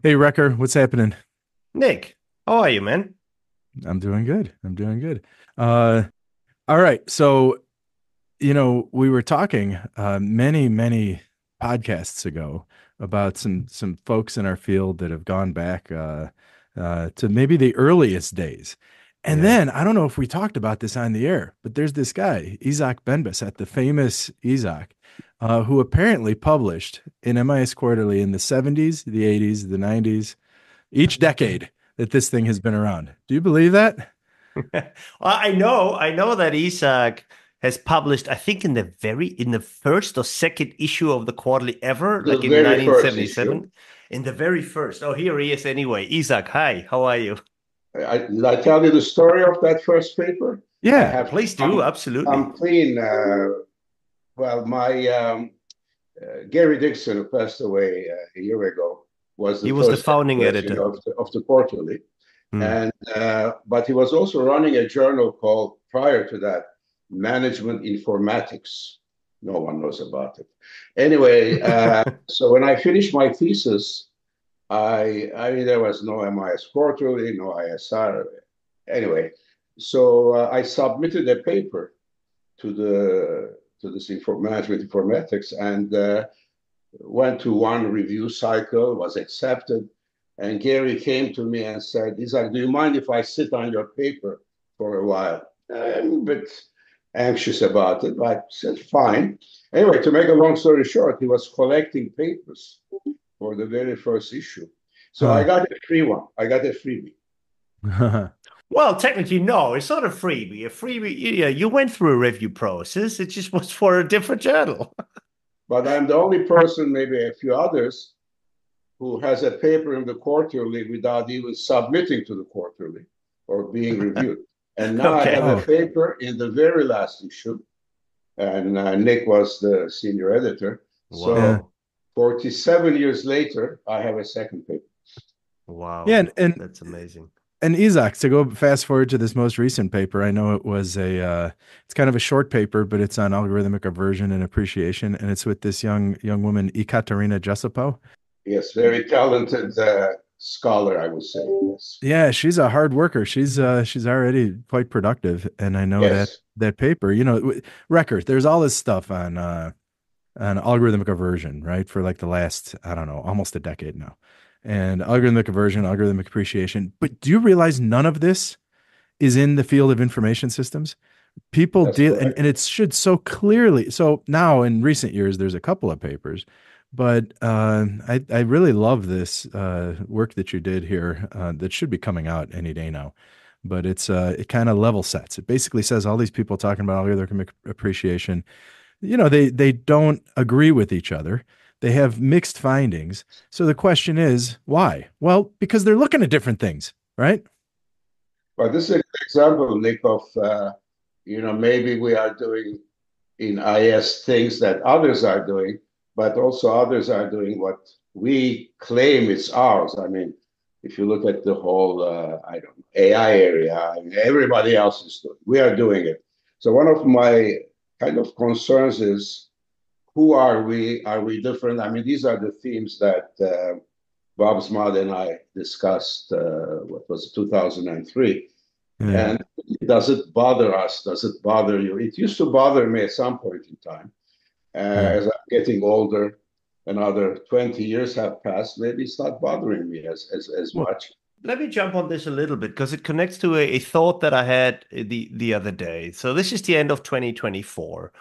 Hey, Wrecker, what's happening? Nick, how are you, man? I'm doing good. I'm doing good. Uh, all right. So, we were talking many podcasts ago about some folks in our field that have gone back to maybe the earliest days. And Yeah. then I don't know if we talked about this on the air, but there's this guy, Izak Benbasat, the famous Izak, who apparently published in MIS Quarterly in the 70s, the 80s, the 90s, each decade that this thing has been around. Do you believe that? Well, I know that Izak has published, I think in the first or second issue of the quarterly ever, The like in very first issue. 1977. In the very first. Oh, here he is anyway. Izak, hi, how are you? Did I tell you the story of that first paper? I Yeah. have Please do, come, absolutely. come clean. Well, my Gary Dixon, who passed away a year ago, was He the was the first founding editor, as you editor. know, of the quarterly, Hmm. and but he was also running a journal called, prior to that, Management Informatics. No one knows about it. Anyway, so when I finished my thesis, I mean, there was no MIS quarterly, no ISR. Anyway, so I submitted a paper to this management informatics and went to one review cycle, was accepted. And Gary came to me and said, Isaac, do you mind if I sit on your paper for a while? I'm a bit anxious about it, but I said, fine. Anyway, to make a long story short, he was collecting papers for the very first issue. So I Huh. got a free one. I got a freebie. Well, technically, no, it's not a freebie. A freebie, yeah, you went through a review process. It just was for a different journal. But I'm the only person, maybe a few others, who has a paper in the quarterly without even submitting to the quarterly or being reviewed. And now I have Okay. a Oh, paper in the very last issue, and Nick was the senior editor. yeah. So Whoa. 47 years later, I have a second paper. Yeah, Wow. That's amazing. and Isaac, to go fast forward to this most recent paper, I know it's kind of a short paper, but it's on algorithmic aversion and appreciation, and it's with this young woman, Ekaterina Josipo. Yes, very talented scholar, I would say. Yes. Yeah, she's a hard worker. She's already quite productive, and I know that Yes. that paper, record. There's all this stuff on algorithmic aversion, right? For like the last, I don't know, almost a decade now. And algorithmic aversion, algorithmic appreciation. But do you realize none of this is in the field of information systems? People That's deal, correct. and it should so clearly. So now in recent years, there's a couple of papers, but I really love this work that you did here that should be coming out any day now. But it kind of level sets. It basically says all these people talking about algorithmic appreciation, they don't agree with each other. They have mixed findings. So the question is, why? Well, because they're looking at different things, right? But this is an example, Nick, of maybe we are doing in IS things that others are doing, but also others are doing what we claim is ours. I mean, if you look at the whole, I don't know, AI area, I mean, everybody else is doing. We are doing it. So one of my kind of concerns is who are we? Are we different? I mean, these are the themes that Bob Zmud and I discussed. What was it, 2003? Yeah. And does it bother us? Does it bother you? It used to bother me at some point in time. Yeah. As I'm getting older, another 20 years have passed, maybe it's not bothering me as Well, much. Let me jump on this a little bit because it connects to a thought that I had the other day. So this is the end of 2024.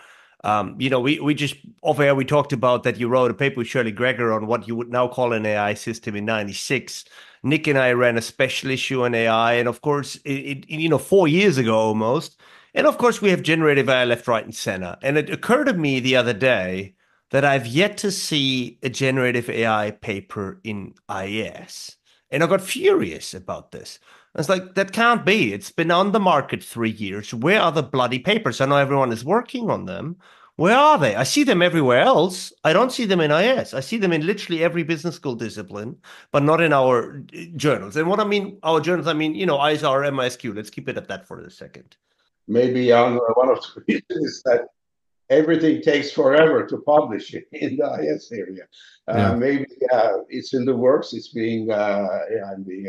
We just off air we talked about that you wrote a paper with Shirley Greger on what you would now call an AI system in '96. Nick and I ran a special issue on AI, and of course, 4 years ago almost. And of course, we have generative AI left, right, and center. And it occurred to me the other day that I've yet to see a generative AI paper in IS. And I got furious about this. I was like, that can't be. It's been on the market 3 years. Where are the bloody papers? I know everyone is working on them. Where are they? I see them everywhere else. I don't see them in IS. I see them in literally every business school discipline, but not in our journals. And what I mean, our journals, I mean, ISR, MISQ. Let's keep it at that for a second. Maybe one of the reasons is that everything takes forever to publish it in the IS area. Yeah. Maybe it's in the works. It's being, yeah, I'm being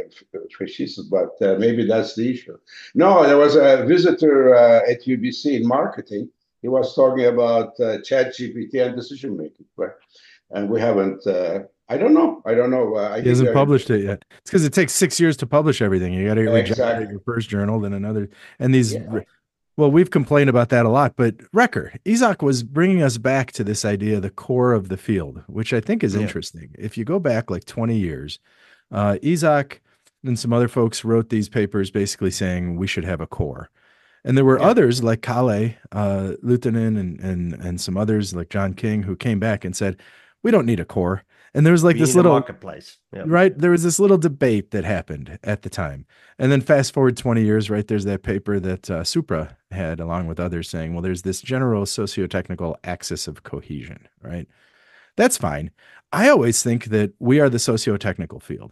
facetious, but maybe that's the issue. No, there was a visitor at UBC in marketing. He was talking about chat GPT and decision making, right? And we haven't, I don't know. I don't know. I He think hasn't they're published it yet. It's because it takes 6 years to publish everything. You got to get rejected at exactly. your first journal, then another. And these, Yeah. well, we've complained about that a lot, but Recker, Izak was bringing us back to this idea, the core of the field, which I think is Yeah. interesting. If you go back like 20 years, Izak and some other folks wrote these papers basically saying we should have a core. And there were Yeah. others like Kale, Lieutenant, and some others like John King who came back and said, we don't need a core. And there was like We this need a little, marketplace. Yeah. right? There was this little debate that happened at the time. And then fast forward 20 years, right? There's that paper that Supra had along with others saying, well, there's this general socio-technical axis of cohesion, right? That's fine. I always think that we are the socio-technical field.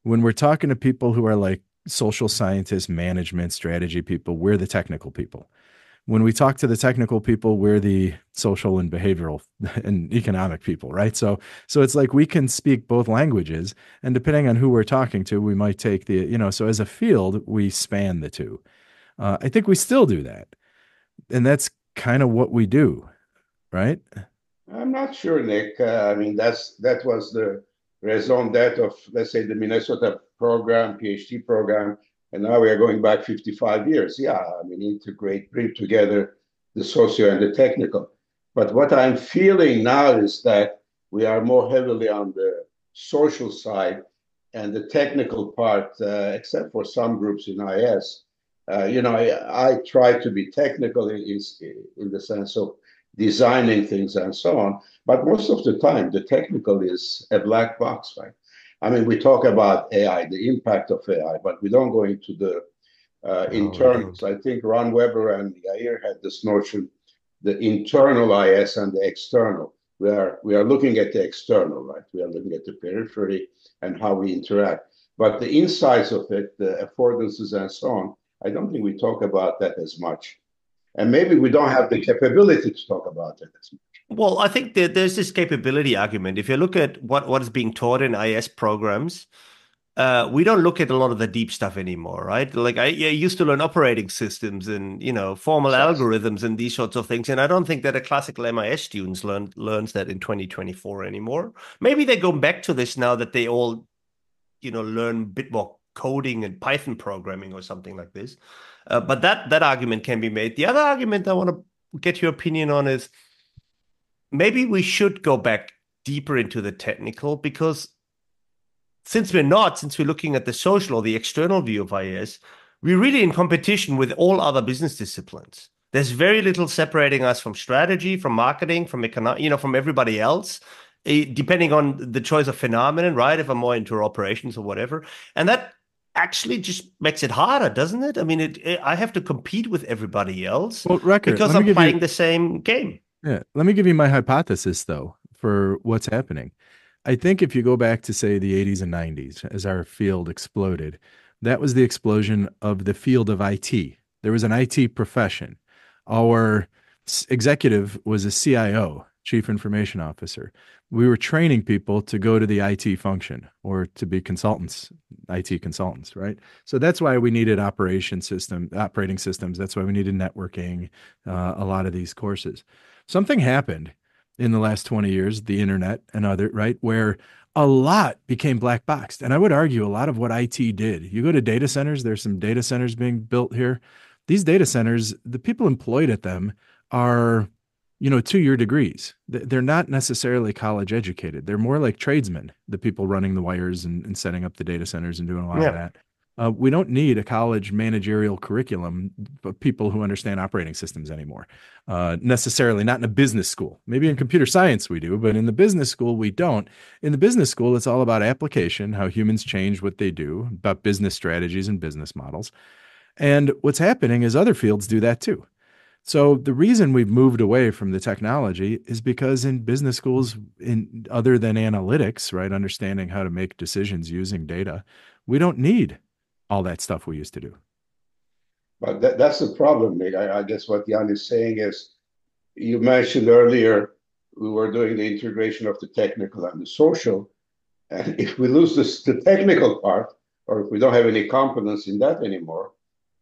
When we're talking to people who are like social scientists, management, strategy people, we're the technical people. When we talk to the technical people, we're the social and behavioral and economic people, right? So it's like we can speak both languages, and depending on who we're talking to, we might take the, so as a field, we span the two. I think we still do that. And that's kind of what we do, right? I'm not sure, Nick. I mean, that was the raison d'etre of, let's say, the Minnesota program, PhD program, and now we are going back 55 years. Yeah, I mean, integrate, bring together the socio and the technical. But what I'm feeling now is that we are more heavily on the social side, and the technical part, except for some groups in IS. I try to be technical in the sense of designing things and so on. But most of the time, the technical is a black box, right? I mean, we talk about AI, the impact of AI, but we don't go into the No, we internals. don't. I think Ron Weber and Yair had this notion, the internal IS and the external. We are looking at the external, right? We are looking at the periphery and how we interact. But the insides of it, the affordances and so on, I don't think we talk about that as much. And maybe we don't have the capability to talk about it as much. Well, I think that there's this capability argument. If you look at what is being taught in IS programs, we don't look at a lot of the deep stuff anymore, right? Like I used to learn operating systems and formal Precisely. algorithms and these sorts of things, and I don't think that a classical MIS student learns that in 2024 anymore. Maybe they go back to this now that they all learn a bit more coding and Python programming or something like this. But that argument can be made. The other argument I want to get your opinion on is maybe we should go back deeper into the technical because since we're looking at the social or the external view of IAS, we're really in competition with all other business disciplines. There's very little separating us from strategy, from marketing, from from everybody else, depending on the choice of phenomenon, right? If I'm more into operations or whatever. And that actually just makes it harder, doesn't it? I mean, I have to compete with everybody else Well, Recker, because I'm playing the same game. yeah, let me give you my hypothesis though for what's happening. I think if you go back to say the 80s and 90s as our field exploded, that was the explosion of the field of IT. There was an IT profession. Our executive was a CIO, Chief Information Officer. We were training people to go to the IT function or to be consultants, IT consultants, right? So that's why we needed operating systems. That's why we needed networking, a lot of these courses. Something happened in the last 20 years, the internet and other, right, where a lot became black boxed. And I would argue a lot of what IT did. You go to data centers, there's some data centers being built here. These data centers, the people employed at them are, 2-year degrees. They're not necessarily college educated. They're more like tradesmen, the people running the wires and setting up the data centers and doing a lot of Yeah. that. We don't need a college managerial curriculum of people who understand operating systems anymore. Necessarily not in a business school. Maybe in computer science we do, but in the business school we don't. In the business school, it's all about application, how humans change what they do, about business strategies and business models. And what's happening is other fields do that too. So the reason we've moved away from the technology is because in business schools, in other than analytics, right, understanding how to make decisions using data, we don't need all that stuff we used to do. But that's the problem, Nick. I guess what Jan is saying is you mentioned earlier we were doing the integration of the technical and the social. And if we lose the technical part, or if we don't have any competence in that anymore,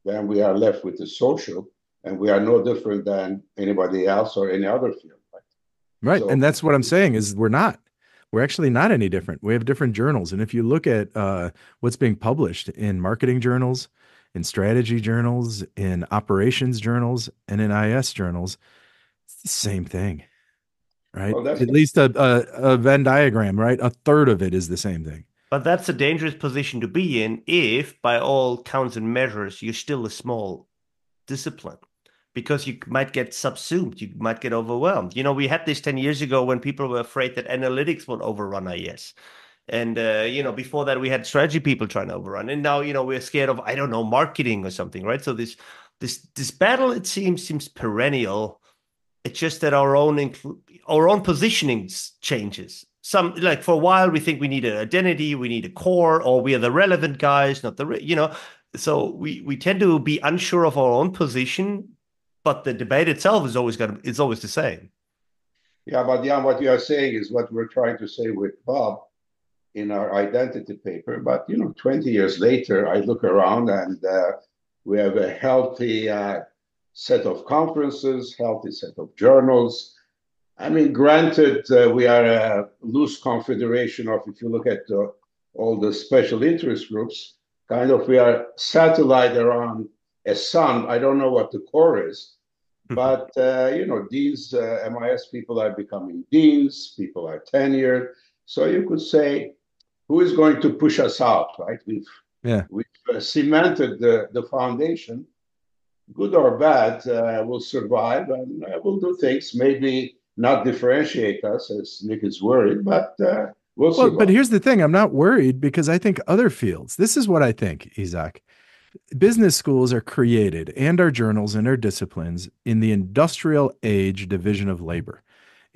then we are left with the social, and we are no different than anybody else or any other field. Right? Right. So, And that's what I'm saying is we're not. We're actually not any different. We have different journals. And if you look at what's being published in marketing journals, in strategy journals, in operations journals, and in IS journals, it's the same thing, right? well, that's At least a Venn diagram, right? A third of it is the same thing. But that's a dangerous position to be in if, by all counts and measures, you're still a small discipline because you might get subsumed, you might get overwhelmed. We had this 10 years ago when people were afraid that analytics would overrun IS. And before that we had strategy people trying to overrun. And now, we're scared of, I don't know, marketing or something, right? So this battle, it seems perennial. It's just that our own positioning changes. Some, like, for a while we think we need an identity, we need a core, or we are the relevant guys, not the. So we tend to be unsure of our own position, but the debate itself is always the same. yeah. But Jan, what you are saying is what we're trying to say with Bob in our identity paper. But 20 years later, I look around and we have a healthy set of conferences, healthy set of journals. I mean, granted, we are a loose confederation of, if you look at all the special interest groups, kind of we are satellite around a sun. I don't know what the core is, but deans, MIS people are becoming deans, people are tenured. So you could say, who is going to push us out, right? Yeah. We've cemented the foundation, good or bad, will survive and will do things, maybe not differentiate us, as Nick is worried, but we'll Well, but survive. here's the thing. I'm not worried because I think other fields, this is what I think, Izak. Business schools are created and our journals and our disciplines in the industrial age division of labor.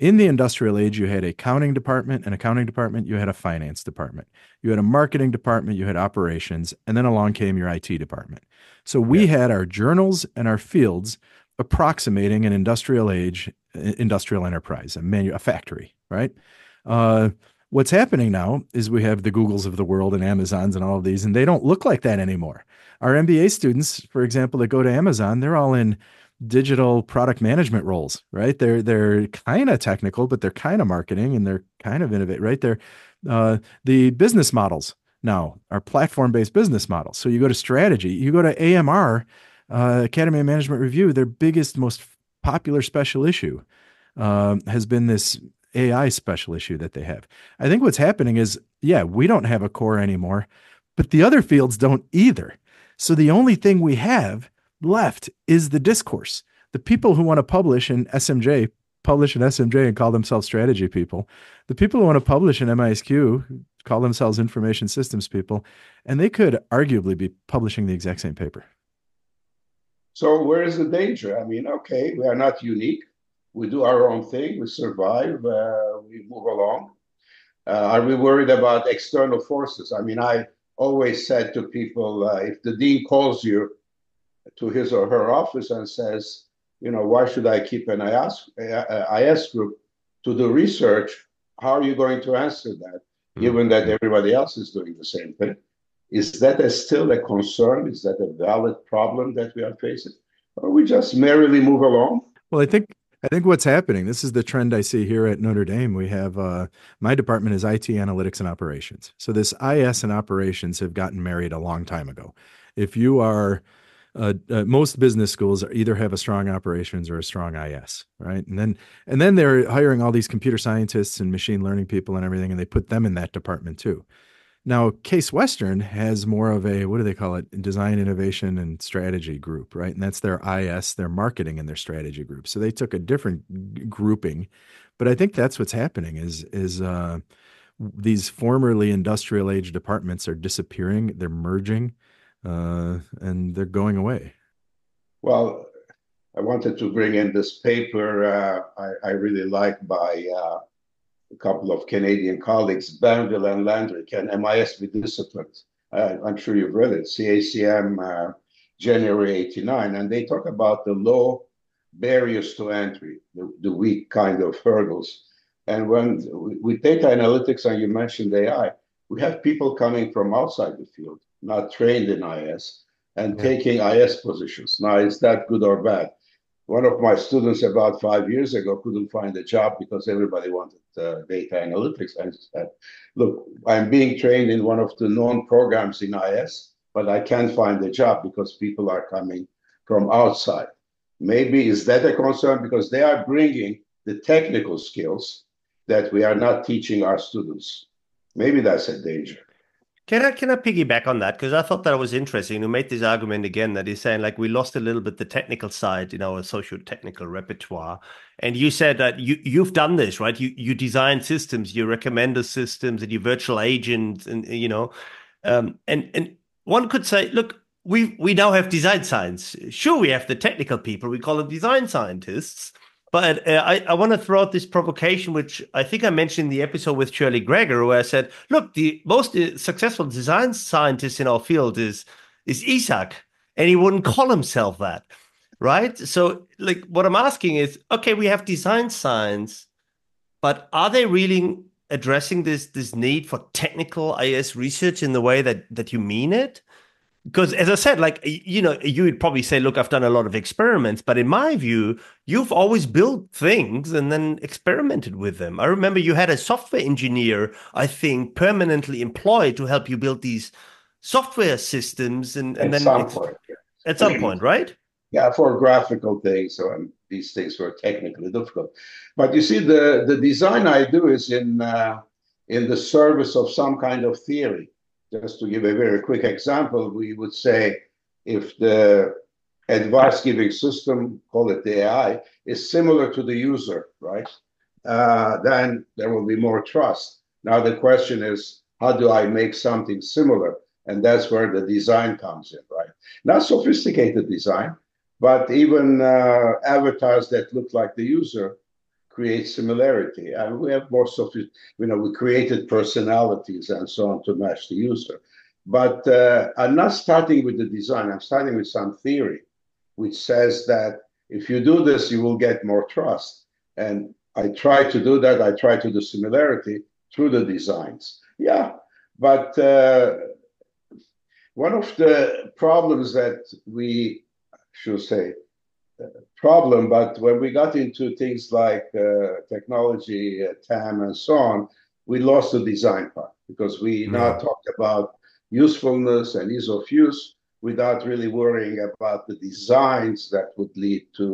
In the industrial age, you had a accounting department, you had a finance department, you had a marketing department, you had operations, and then along came your IT department. So we Yes. had our journals and our fields approximating an industrial age, industrial enterprise, a factory, right? Uh, what's happening now is we have the Googles of the world and Amazons and all of these, and they don't look like that anymore. Our MBA students, for example, that go to Amazon, they're all in digital product management roles, right? They're kind of technical, but they're kind of marketing and they're kind of innovate, right? They're the business models now are platform-based business models. So you go to strategy, you go to AMR, Academy of Management Review, their biggest, most popular special issue has been this AI special issue that they have. I think what's happening is, yeah, we don't have a core anymore, but the other fields don't either. So the only thing we have left is the discourse. The people who want to publish in SMJ and call themselves strategy people. The people who want to publish in MISQ call themselves information systems people. And they could arguably be publishing the exact same paper. So where is the danger? I mean, okay, we are not unique. We do our own thing. We survive. We move along. Are we worried about external forces? I mean, I always said to people, if the dean calls you to his or her office and says, why should I keep an IS group to do research? How are you going to answer that, given that everybody else is doing the same thing? Is that still a concern? Is that a valid problem that we are facing? Or we just merrily move along? Well, I think what's happening, this is the trend I see here at Notre Dame. We have my department is IT analytics and operations. So this IS and operations have gotten married a long time ago. If you are most business schools either have a strong operations or a strong IS, right? And then they're hiring all these computer scientists and machine learning people and everything, and they put them in that department too. Now, Case Western has more of a, what do they call it? Design, innovation, and strategy group, right? And that's their IS, their marketing and their strategy group. So they took a different grouping, but I think that's what's happening is these formerly industrial age departments are disappearing, they're merging, and they're going away. Well, I wanted to bring in this paper I really like by a couple of Canadian colleagues, Banville and Landry. Can MIS be disciplined? I'm sure you've read it, CACM, January 89. And they talk about the low barriers to entry, the weak kind of hurdles. And when with data analytics, and you mentioned AI, we have people coming from outside the field, not trained in IS, and Yeah. taking IS positions. Now, is that good or bad? One of my students about 5 years ago couldn't find a job because everybody wanted data analytics. And said, look, I'm being trained in one of the known programs in IS, but I can't find a job because people are coming from outside. Maybe is that a concern because they are bringing the technical skills that we are not teaching our students. Maybe that's a danger. Can I piggyback on that? Because I thought that was interesting. You made this argument again that he's saying like we lost a little bit the technical side in our socio-technical repertoire. And you said that you've done this, right? You design systems, you recommend the systems, and you virtual agents, and and one could say, look, we now have design science. Sure, we have the technical people, we call them design scientists. But I want to throw out this provocation, which I think I mentioned in the episode with Shirley Greger, where I said, look, the most successful design scientist in our field is Izak, and he wouldn't call himself that, right? So, like, what I'm asking is, okay, we have design science, but are they really addressing this need for technical IS research in the way that you mean it? Because as I said, like, you would probably say, look, I've done a lot of experiments, but in my view, you've always built things and then experimented with them. I remember you had a software engineer, I think, permanently employed to help you build these software systems and At then some point, at some point, right? yeah, for graphical things, so these things were technically difficult. But you see, the design I do is in the service of some kind of theory. Just to give a very quick example, we would say if the advice giving system, call it the AI, is similar to the user, right? Then there will be more trust. Now the question is, how do I make something similar? And that's where the design comes in, right? Not sophisticated design, but even avatars that look like the user create similarity. And we have more we created personalities and so on to match the user. But I'm not starting with the design. I'm starting with some theory, which says that if you do this, you will get more trust. And I try to do that. I try to do similarity through the designs. Yeah, but one of the problems that we should say problem, but when we got into things like technology, TAM, and so on, we lost the design part because we now Yeah. talked about usefulness and ease of use without really worrying about the designs that would lead to.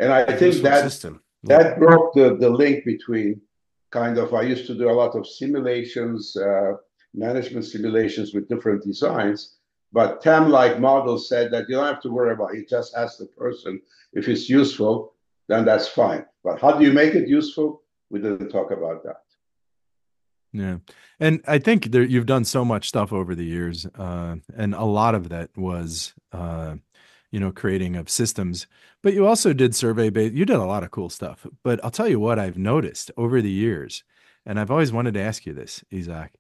And I A think useful that system. Yeah. that broke the link between kind of, I used to do a lot of simulations, management simulations with different designs. But TAM-like model said that you don't have to worry about it. You just ask the person if it's useful, then that's fine. But how do you make it useful? We didn't talk about that. Yeah. And I think you've done so much stuff over the years. And a lot of that was, creating of systems, but you also did survey based, you did a lot of cool stuff. But I'll tell you what I've noticed over the years, and I've always wanted to ask you this, Izak.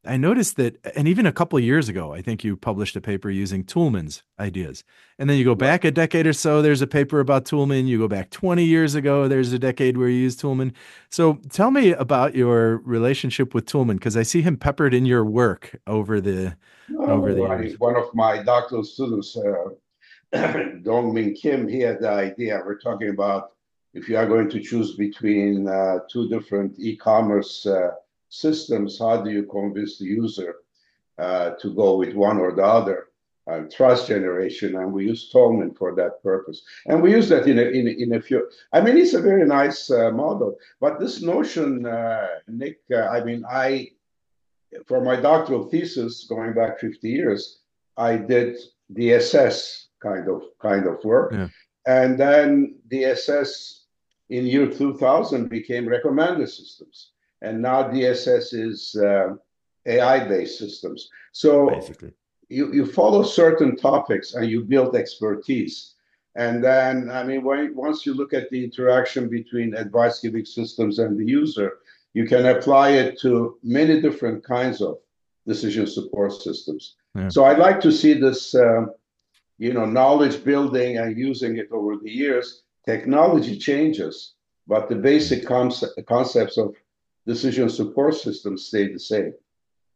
I noticed that, and even a couple of years ago, I think you published a paper using Toulmin's ideas. And then you go Right. back a decade or so, there's a paper about Toulmin. You go back 20 years ago, there's a decade where you used Toulmin. So tell me about your relationship with Toulmin, because I see him peppered in your work over the No, years. one of my doctoral students, Dongmin Kim, he had the idea. We're talking about if you are going to choose between two different e-commerce systems, how do you convince the user to go with one or the other? Trust generation, and we use Tolman for that purpose. And we use that in a few. I mean, it's a very nice model. But this notion, Nick, for my doctoral thesis going back 50 years, I did DSS kind of work, Yeah. and then DSS in year 2000 became recommender systems, and now DSS is AI-based systems. So Basically. you follow certain topics and you build expertise. And then, I mean, once you look at the interaction between advice giving systems and the user, you can apply it to many different kinds of decision support systems. Yeah. So I'd like to see this, knowledge building and using it over the years. technology changes, but the basic concepts of decision support systems stay the same.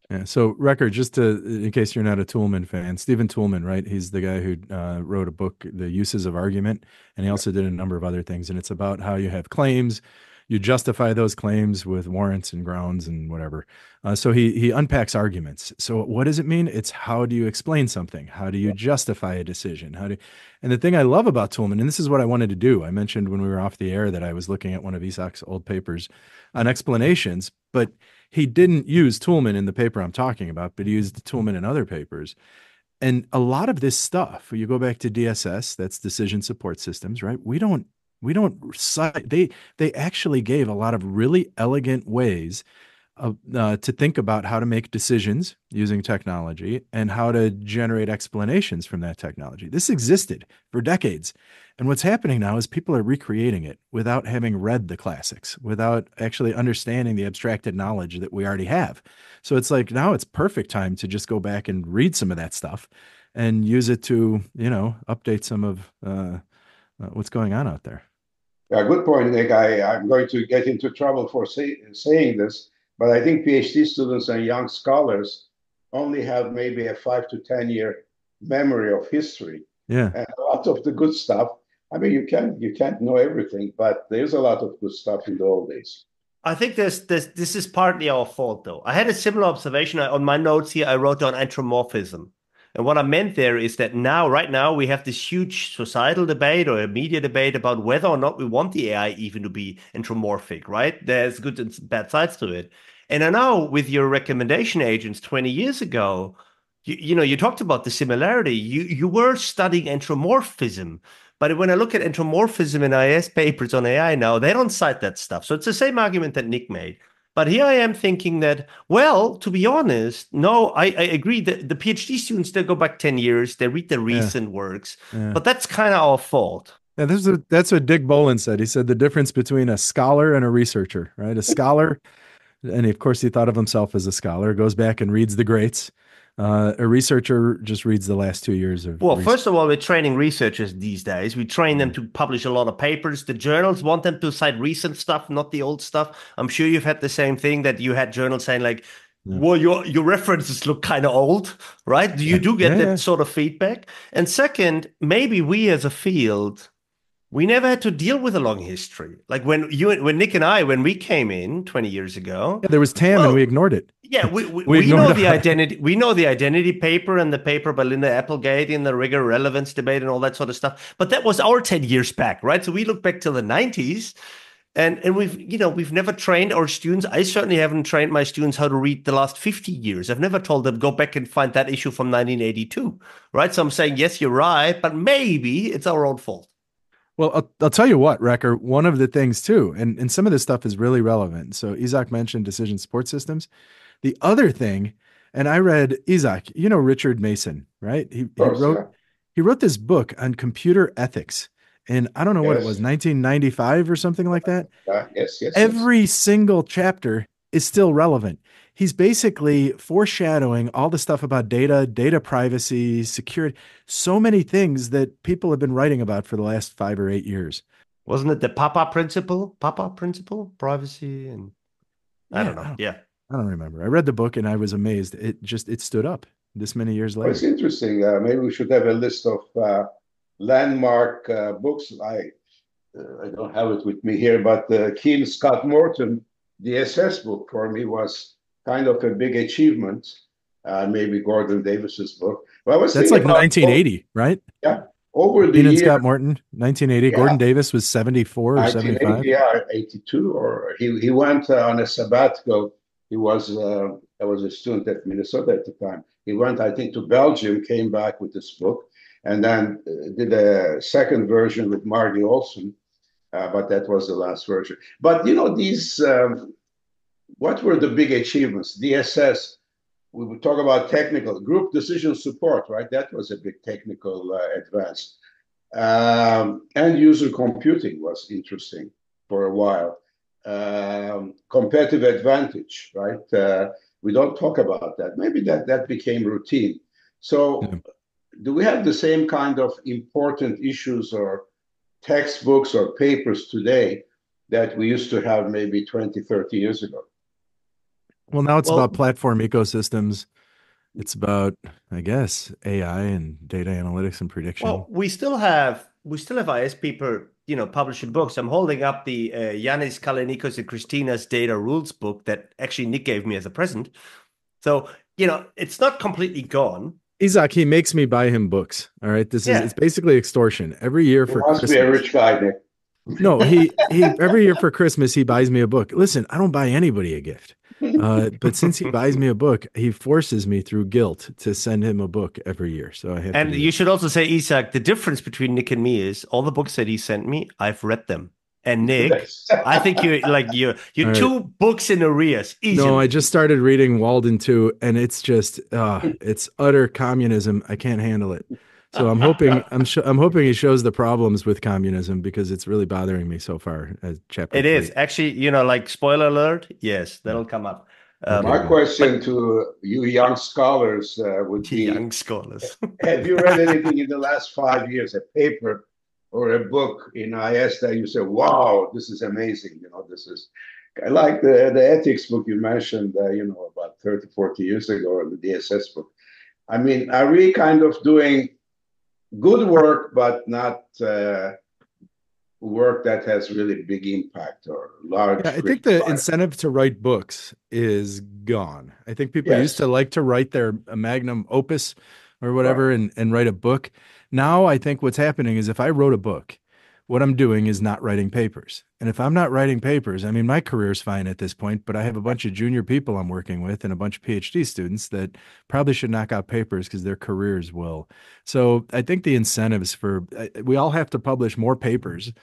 Yeah. So, record, just to, in case you're not a Toolman fan, Stephen Toolman, right? He's the guy who wrote a book, The Uses of Argument, and he also did a number of other things. And it's about how you have claims, you justify those claims with warrants and grounds and whatever. So he unpacks arguments. So what does it mean? It's how do you explain something? How do you justify a decision? And the thing I love about Toolman, and this is what I wanted to do. I mentioned when we were off the air that I was looking at one of Izak's old papers on explanations, but he didn't use Toolman in the paper I'm talking about, but he used Toolman in other papers. And a lot of this stuff, you go back to DSS, that's decision support systems, right? We don't cite, they actually gave a lot of really elegant ways to think about how to make decisions using technology and how to generate explanations from that technology. This existed for decades. And what's happening now is people are recreating it without having read the classics, without actually understanding the abstracted knowledge that we already have. So it's like now it's perfect time to just go back and read some of that stuff and use it to, update some of what's going on out there. Yeah, good point, Nick. I'm going to get into trouble for saying this, but I think PhD students and young scholars only have maybe a 5 to 10 year memory of history. Yeah. And a lot of the good stuff. I mean, you can't know everything, but there's a lot of good stuff in the old days. I think this is partly our fault, though. I had a similar observation on my notes here. I wrote down anthropomorphism. And what I meant there is that right now, we have this huge societal debate or a media debate about whether or not we want the AI even to be anthropomorphic, right? There's good and bad sides to it. And I know with your recommendation agents 20 years ago, you talked about the similarity. You were studying anthropomorphism. But when I look at anthropomorphism in IS papers on AI now, they don't cite that stuff. So it's the same argument that Nick made. But here I am thinking that, well, to be honest, no, I agree that the PhD students, they go back 10 years, they read the recent works, but that's kind of our fault. Yeah, that's what Dick Bolin said. He said the difference between a scholar and a researcher, right? A scholar, and of course he thought of himself as a scholar, goes back and reads the greats. A researcher just reads the last 2 years of Well, research. first of all, we're training researchers these days. We train them to publish a lot of papers. The journals want them to cite recent stuff, not the old stuff. I'm sure you've had the same thing that you had journals saying like, well, your references look kind of old, right? You do get that sort of feedback. And second, maybe we as a field, we never had to deal with a long history. Like when Nick and I, when we came in 20 years ago, there was TAM and we ignored it. Yeah, we know the identity. We know the identity paper and the paper by Linda Applegate in the rigor relevance debate and all that sort of stuff. But that was our 10 years back, right? So we look back to the 90s, and we've never trained our students. I certainly haven't trained my students how to read the last 50 years. I've never told them go back and find that issue from 1982, right? So I'm saying yes, you're right, but maybe it's our own fault. Well, I'll tell you what, Wrecker, one of the things too, and some of this stuff is really relevant. So Izak mentioned decision support systems. The other thing, and I read Izak, Richard Mason, right? He wrote this book on computer ethics. And I don't know what it was, 1995 or something like that. Yes. Every single chapter is still relevant. He's basically foreshadowing all the stuff about data privacy, security, so many things that people have been writing about for the last 5 or 8 years. Wasn't it the Papa principle, privacy, and I don't know. I don't remember. I read the book and I was amazed. It stood up this many years later. Well, it's interesting. Maybe we should have a list of landmark books. I don't have it with me here, but Keen Scott Morton, the SS book for me was kind of a big achievement. Maybe Gordon Davis's book. Well, that's like 1980, right? Yeah. Over the Keen and year, Scott Morton, 1980. Yeah. Gordon Davis was 74 or 75. Yeah, 82. Or he went on a sabbatical. He was I was a student at Minnesota at the time. He went, I think, to Belgium, came back with this book, and then did a second version with Marty Olson, but that was the last version. But these, what were the big achievements? DSS. We would talk about technical group decision support, right? That was a big technical advance. End user computing was interesting for a while. Competitive advantage, right? We don't talk about that. Maybe that became routine. So do we have the same kind of important issues or textbooks or papers today that we used to have maybe 20, 30 years ago. Well, now it's about Well, platform ecosystems. It's about, I guess, AI and data analytics and prediction. we still have IS people, publishing books. I'm holding up the Yanis Kalenikos and Christina's data rules book that actually Nick gave me as a present. So, it's not completely gone. Izak, he makes me buy him books. All right. It's Yeah. basically extortion. Every year He for must be a Christmas. rich guy, Nick. No, he every year for Christmas he buys me a book. Listen, I don't buy anybody a gift. But since he buys me a book, he forces me through guilt to send him a book every year. So I have to And do you it. should also say, Isaac, the difference between Nick and me is all the books that he sent me, I've read them. And Nick, Yes. I think you're All right. two books in arrears No, I easily. just started reading Walden 2, and it's just it's utter communism. I can't handle it. So I'm hoping he shows the problems with communism because it's really bothering me so far as chapter It is 3. actually, like spoiler alert. Yes, Yeah. that'll come up. Okay, My good. question But to you young scholars would be, young scholars. have you read anything in the last 5 years, a paper or a book in IS that you say, wow, this is amazing. This is I like the ethics book you mentioned, about 30, 40 years ago, or the DSS book. I mean, are we kind of doing good work, but not work that has really big impact or Yeah, large I think critical the fire? incentive to write books is gone. I think people used to Yes, like to write their magnum opus or right. whatever and write a book. Now I think what's happening is if I wrote a book, what I'm doing is not writing papers. And if I'm not writing papers, I mean, my career's fine at this point, but I have a bunch of junior people I'm working with and a bunch of PhD students that probably should knock out papers because their careers will. So I think the incentives we all have to publish more papers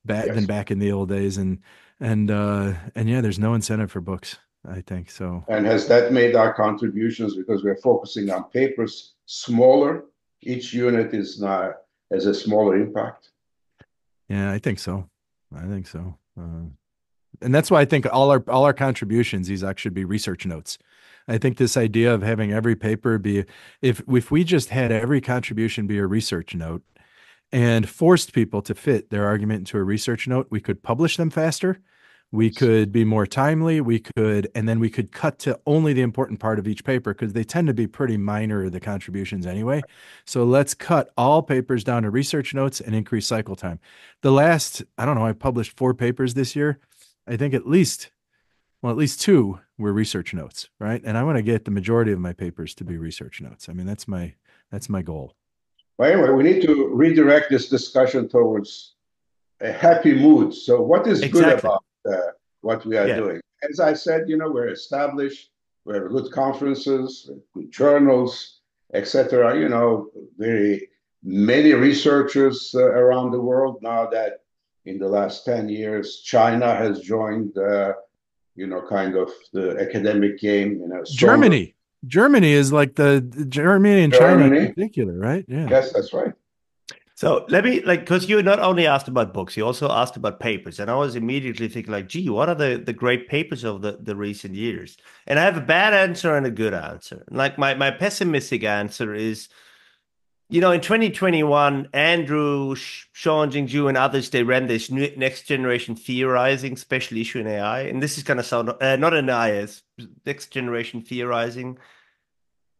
than Yes. back in the old days. And yeah, there's no incentive for books, I think. So And has that made our contributions, because we're focusing on papers, smaller? Each unit is now has a smaller impact. yeah, I think so. I think so. And that's why I think all our contributions, these actually should be research notes. I think this idea of having every paper be if we just had every contribution be a research note and forced people to fit their argument into a research note, we could publish them faster. We Yes. could be more timely. And then we could cut to only the important part of each paper because they tend to be pretty minor, the contributions anyway. So let's cut all papers down to research notes and increase cycle time. I don't know, I published 4 papers this year. I think at least 2 were research notes, right? And I want to get the majority of my papers to be research notes. I mean, that's my goal. But anyway, we need to redirect this discussion towards a happy mood. So, what is good Exactly. about what we are Yeah. doing? As I said, we're established. We have good conferences, good journals, etc. Very many researchers around the world now that in the last 10 years, China has joined, kind of the academic game, stronger. Germany is like the Germany and China in Germany, particular, right? Yeah. yes, that's right. So let me because you not only asked about books, you also asked about papers. And I was immediately thinking gee, what are the great papers of the recent years? And I have a bad answer and a good answer. Like my pessimistic answer is, in 2021, Andrew, Sean Jingju, and others, they ran this next generation theorizing special issue in AI. And this is going to sound, not an IS, next generation theorizing.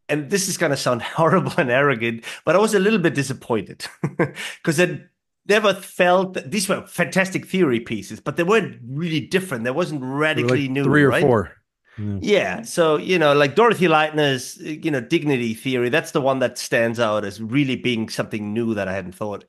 And this is going to sound horrible and arrogant, but I was a little bit disappointed because I never felt that these were fantastic theory pieces, but they weren't really different. They wasn't There were like radically new, 3 or 4. right? Yeah. Yeah. So, like Dorothy Leitner's, dignity theory, that's the one that stands out as really being something new that I hadn't thought,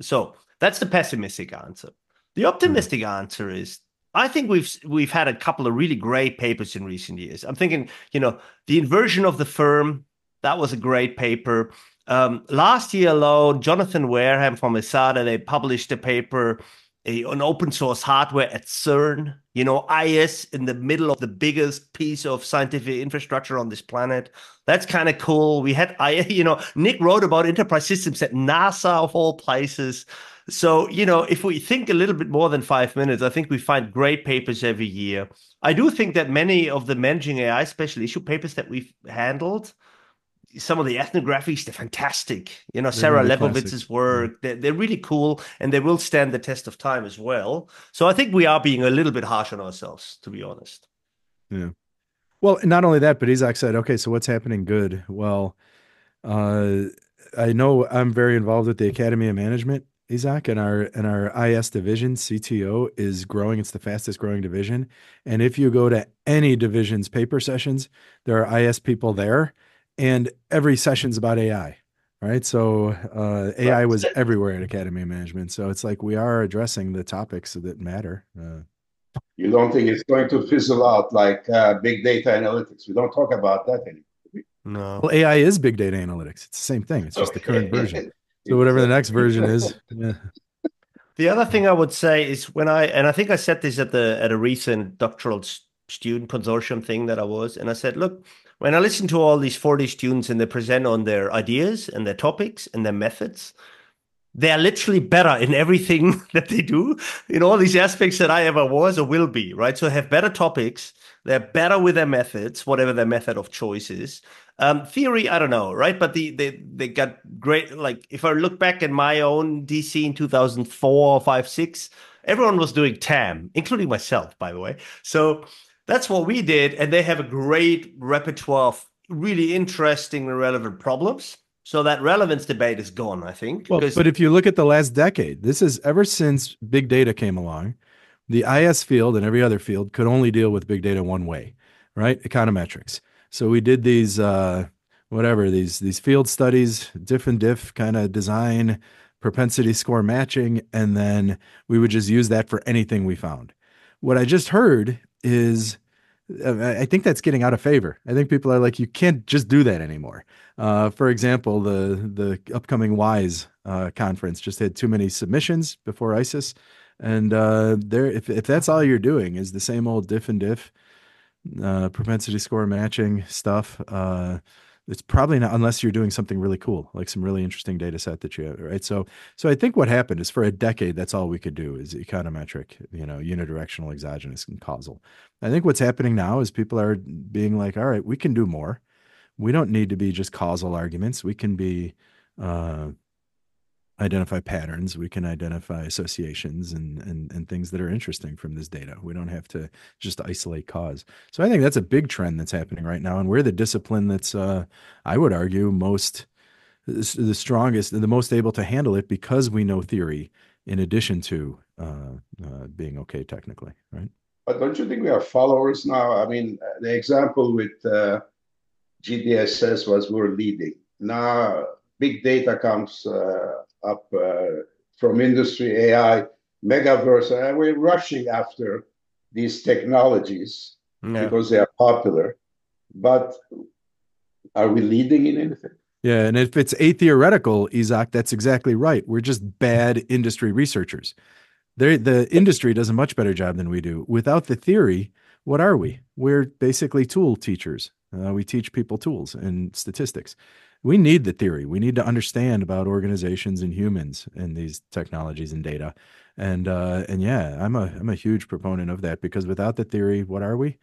so that's the pessimistic answer. The Mhm. optimistic answer is I think we've had a couple of really great papers in recent years. I'm thinking, the inversion of the firm, that was a great paper. Last year alone, Jonathan Wareham from ESADA, they published a paper on open source hardware at CERN, IS in the middle of the biggest piece of scientific infrastructure on this planet. That's kind of cool. We had, Nick wrote about enterprise systems at NASA of all places. So, if we think a little bit more than 5 minutes, I think we find great papers every year. I do think that many of the managing AI special issue papers that we've handled, some of the ethnographies, they're fantastic. They're Sarah the classics. Lebovitz's Yeah. work, they're really cool, and they will stand the test of time as well. So I think we are being a little bit harsh on ourselves, to be honest. Yeah. Well, not only that, but Izak said, okay, so what's happening good? Well, uh, I know I'm very involved with the Academy of Management, Izak, and our IS division, CTO, is growing. It's the fastest growing division. And if you go to any division's paper sessions, there are IS people there, and every session's about AI. Right. So AI was everywhere at Academy of Management. So it's like we are addressing the topics that matter. You don't think it's going to fizzle out like big data analytics? We don't talk about that anymore. No. Well, AI is big data analytics. It's the same thing. It's just the current version. Okay. So whatever the next version is, yeah. The other thing I would say is and I think I said this at a recent doctoral student consortium thing that I was, and I said, look, when I listen to all these 40 students and they present on their ideas and their topics and their methods, they are literally better in everything that they do, in all these aspects that I ever was or will be, right? So have better topics. They're better with their methods, whatever their method of choice is. Theory, I don't know, right? But they got great. Like if I look back at my own DC in 2004, 5, 6, everyone was doing TAM, including myself, by the way. So that's what we did, and they have a great repertoire of really interesting and relevant problems. So that relevance debate is gone, I think, Well, because but if you look at the last decade, this is ever since big data came along, the IS field and every other field could only deal with big data one way, right? Econometrics. So we did these these field studies, diff and diff kind of design, propensity score matching, and then we would just use that for anything we found. What I just heard is I think that's getting out of favor. I think people are like, you can't just do that anymore. For example, the upcoming WISE conference just had too many submissions before ISIS, and there, if that's all you're doing is the same old diff and diff propensity score matching stuff, it's probably not unless you're doing something really cool, like some really interesting data set that you have, right? So I think what happened is for a decade, that's all we could do is econometric, unidirectional, exogenous, and causal. I think what's happening now is people are being like, all right, we can do more. We don't need to be just causal arguments. We can be uh, identify patterns. We can identify associations and things that are interesting from this data. We don't have to just isolate cause. So I think that's a big trend that's happening right now, and we're the discipline that's, I would argue, the strongest and the most able to handle it because we know theory in addition to being okay technically, right? But don't you think we are followers now? I mean, the example with GDSS was we're leading. Now, big data comes up from industry, AI, megaverse, and we're rushing after these technologies yeah. because they are popular. But are we leading in anything? Yeah, and if it's atheoretical, Izak, that's exactly right. We're just bad industry researchers. The industry does a much better job than we do. Without the theory, what are we? We're basically tool teachers. We teach people tools and statistics. We need the theory. We need to understand about organizations and humans and these technologies and data. And yeah, I'm a huge proponent of that because without the theory, what are we?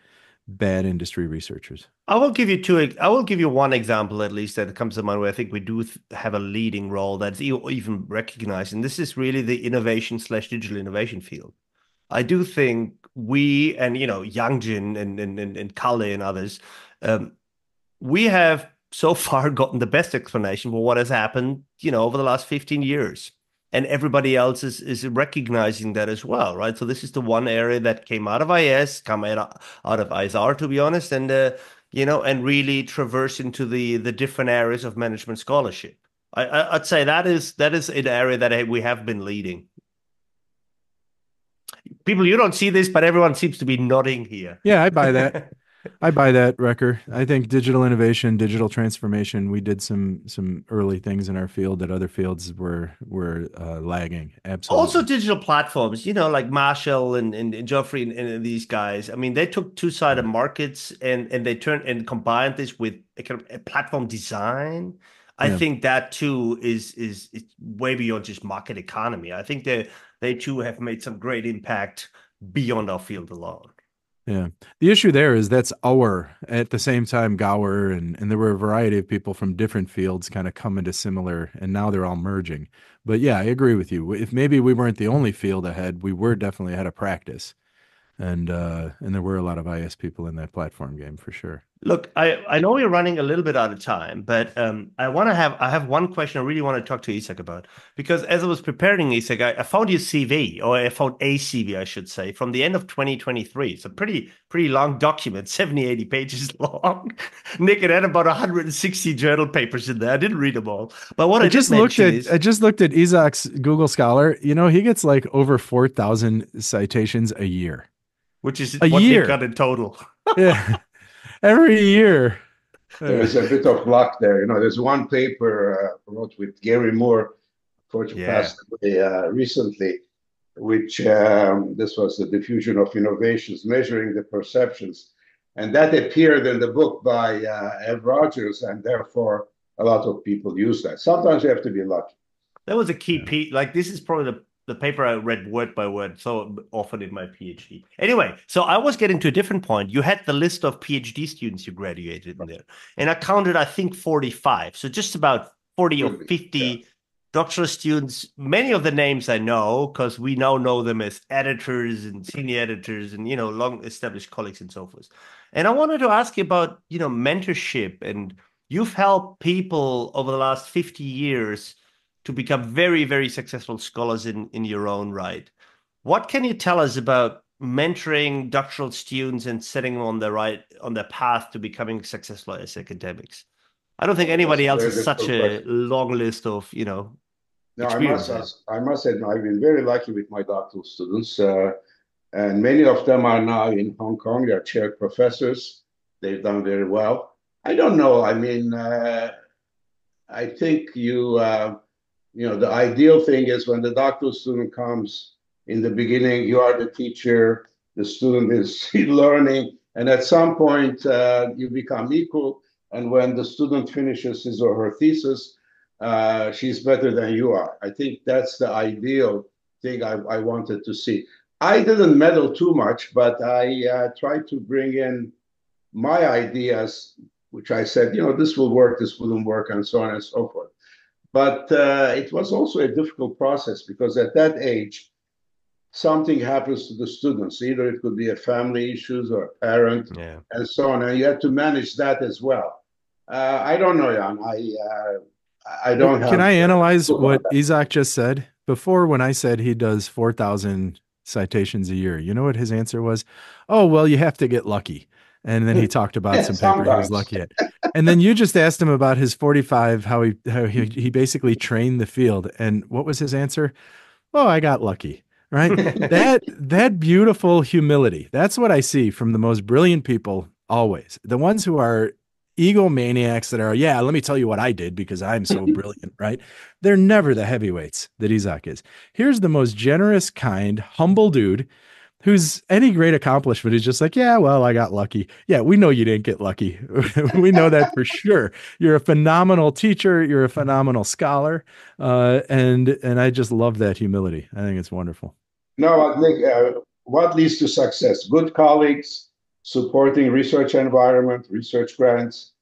Bad industry researchers. I will give you I will give you one example at least that comes to mind where I think we do have a leading role that's even recognized, and this is really the innovation/digital innovation field. I do think we and Youngjin and Kalle and others, um, we have so far gotten the best explanation for what has happened, over the last 15 years. And everybody else is recognizing that as well, right? So this is the one area that came out of IS, come out of ISR, to be honest, and really traverse into the different areas of management scholarship. I'd say that is an area that we have been leading. People, you don't see this, but everyone seems to be nodding here. Yeah, I buy that. I buy that, Wrecker. I think digital innovation, digital transformation. We did some early things in our field that other fields were lagging. Also, Absolutely. digital platforms, like Marshall and Geoffrey and these guys. I mean, they took two-sided markets and they turned and combined this with a kind of a platform design. I Yeah. think that too is way beyond just market economy. I think they too have made some great impact beyond our field alone. Yeah. The issue there is that's our at the same time Gower and there were a variety of people from different fields kind of come into similar and now they're all merging. But yeah, I agree with you. If maybe we weren't the only field ahead, we were definitely ahead of practice. And there were a lot of IS people in that platform game for sure. Look, I know we're running a little bit out of time, but I have one question I really want to talk to Isak about because as I was preparing Isak, I found your CV or I found a CV, I should say, from the end of 2023. It's a pretty long document, 70, 80 pages long. Nick, it had about 160 journal papers in there. I didn't read them all, but what I did mention is I just looked at Izak's Google Scholar. You know, he gets like over 4,000 citations a year. which is A what Nick got year. in total. Yeah. Every year. There Uh, is a bit of luck there. There's one paper I wrote with Gary Moore, which Yeah. passed away recently, which this was the diffusion of innovations, measuring the perceptions. And that appeared in the book by Ed Rogers, and therefore a lot of people use that. Sometimes you have to be lucky. That was a key yeah. piece. Like this is probably the paper I read word by word so often in my PhD. Anyway, so I was getting to a different point. You had the list of PhD students you graduated in there, and I counted, I think, 45. So just about 40 or Could be. Yeah. 50 doctoral students. Many of the names I know because we now know them as editors and senior editors and long established colleagues and so forth. And I wanted to ask you about mentorship, and you've helped people over the last 50 years to become very, very successful scholars in your own right. What can you tell us about mentoring doctoral students and setting them on their path to becoming successful as academics? I don't think Oh, that's anybody a else very has such difficult a question. long list of No, experience in it. I must say, no, I've been very lucky with my doctoral students, and many of them are now in Hong Kong. They're chair professors. They've done very well. I don't know. I mean, I think the ideal thing is when the doctoral student comes in the beginning, you are the teacher, the student is learning, and at some point you become equal. And when the student finishes his or her thesis, she's better than you are. I think that's the ideal thing I wanted to see. I didn't meddle too much, but I tried to bring in my ideas, which I said, this will work, this wouldn't work, and so on and so forth. But it was also a difficult process because at that age, something happens to the students. Either it could be a family issues or a parent, Yeah. and so on, and you have to manage that as well. I don't know, Jan. I don't Can have I analyze book on what that. Izak just said? Before, when I said he does 4,000 citations a year, you know what his answer was? Oh, well, you have to get lucky. And then he talked about some paper he was Sometimes. lucky at. And then you just asked him about his 45, how he basically trained the field. And what was his answer? Oh, I got lucky. Right? That beautiful humility. That's what I see from the most brilliant people always. The ones who are egomaniacs that are, yeah, let me tell you what I did because I'm so brilliant, right? They're never the heavyweights that Izak is. Here's the most generous, kind, humble dude whose any great accomplishment is just like, yeah, well, I got lucky. Yeah, we know you didn't get lucky. We know that for sure. You're a phenomenal teacher. You're a phenomenal scholar, and I just love that humility. I think it's wonderful. No, I think what leads to success? Good colleagues, supporting research environment, research grants,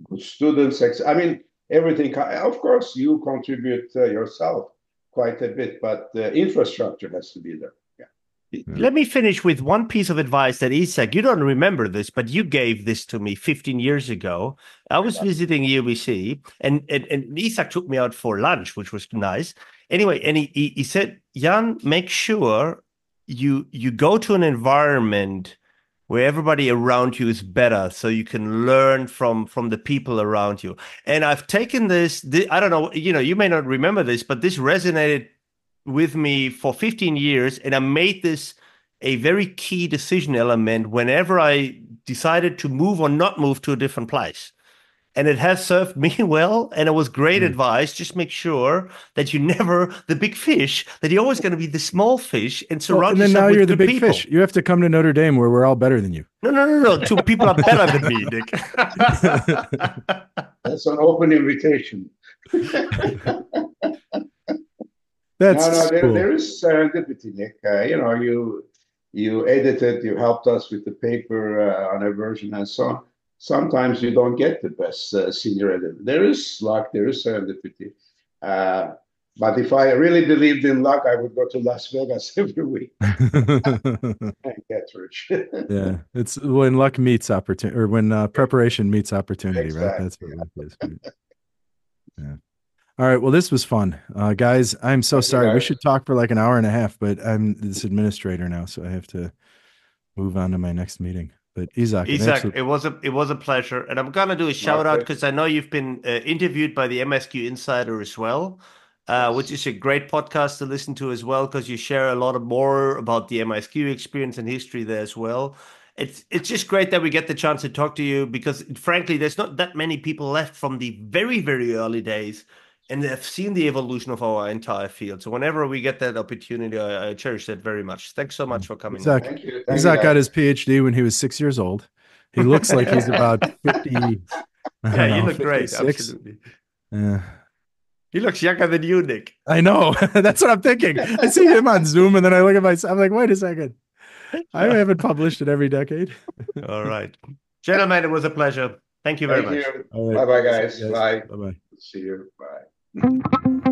good students. I mean, everything. Of course, you contribute yourself quite a bit, but the infrastructure has to be there. Yeah. Yeah. Let me finish with one piece of advice that Isak, you don't remember this, but you gave this to me 15 years ago. I was visiting UBC and Isak took me out for lunch, which was nice. Anyway, and he said, Jan, make sure you go to an environment where everybody around you is better so you can learn from the people around you. And I've taken this, I don't know, you may not remember this, but this resonated with me for 15 years, and I made this a very key decision element whenever I decided to move or not move to a different place. And it has served me well, and it was great Mm. advice. Just make sure that you never the big fish, that you're always going to be the small fish and Well, surround and then yourself now with you're the good big fish. people. You have to come to Notre Dame where we're all better than you. No, no, no, no. Two people are better than me, Nick. That's an open invitation. No, That's no, there cool. is serendipity, Nick. You edited, you helped us with the paper on a version and so on. Sometimes you don't get the best senior editor. There is luck, there is serendipity. Uh, but if I really believed in luck, I would go to Las Vegas every week and get rich. Yeah, it's when luck meets opportunity, or when preparation meets opportunity, right? That's Exactly. what luck is. Right? Yeah. All right. Well, this was fun, guys. I'm so Thank you, sorry. We guys. should talk for like an hour and a half, but I'm this administrator now, so I have to move on to my next meeting. But Izak, an Izak, absolute. it was a pleasure, and I'm gonna do a My shout out pleasure. because I know you've been interviewed by the MSQ Insider as well, which Yes. is a great podcast to listen to as well because you share a lot of more about the MSQ experience and history there as well. It's just great that we get the chance to talk to you because frankly, there's not that many people left from the very very early days, and they've seen the evolution of our entire field. So whenever we get that opportunity, I cherish that very much. Thanks so much for coming on. Izak, Thank you. Thank you, Izak got guys. his PhD when he was 6 years old. He looks like he's about 50. I Yeah, don't you know, look great. 56. Absolutely. Yeah. He looks younger than you, Nick. I know. That's what I'm thinking. I see him on Zoom and then I look at myself. I'm like, wait a second. I haven't published it every decade. All right. Gentlemen, it was a pleasure. Thank you very Thank much. you. All right. Bye bye, See you guys. guys. Bye. Bye bye. See you. Bye.